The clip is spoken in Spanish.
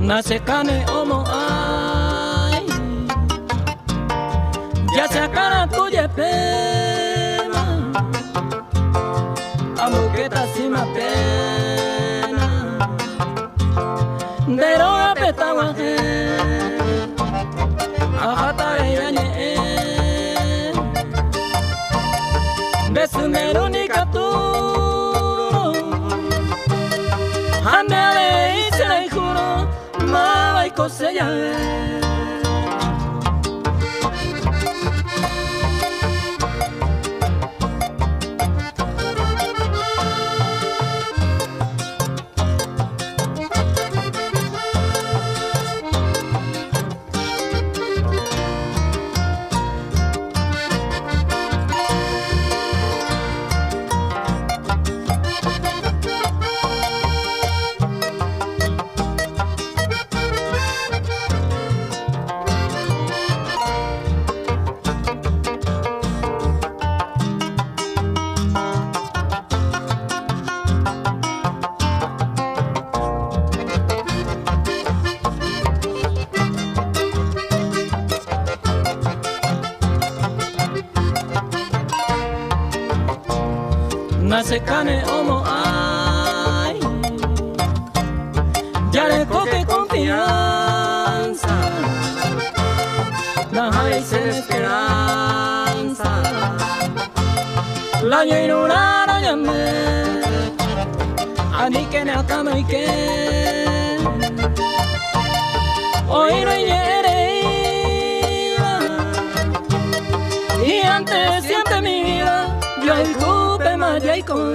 Nace cane homo ay, ya se acana tuya pena, amuqueta sima pena, de roga petaguaje, ajata yañe, besumerunica tu, andale y se la juro. Mala y cosella nace cane homo ay, ya le coque confianza, la hay sin esperanza, la llenura la llamé, ani que ne atama y que hoy no hiere y antes siempre mi vida yo el cupe más ya y con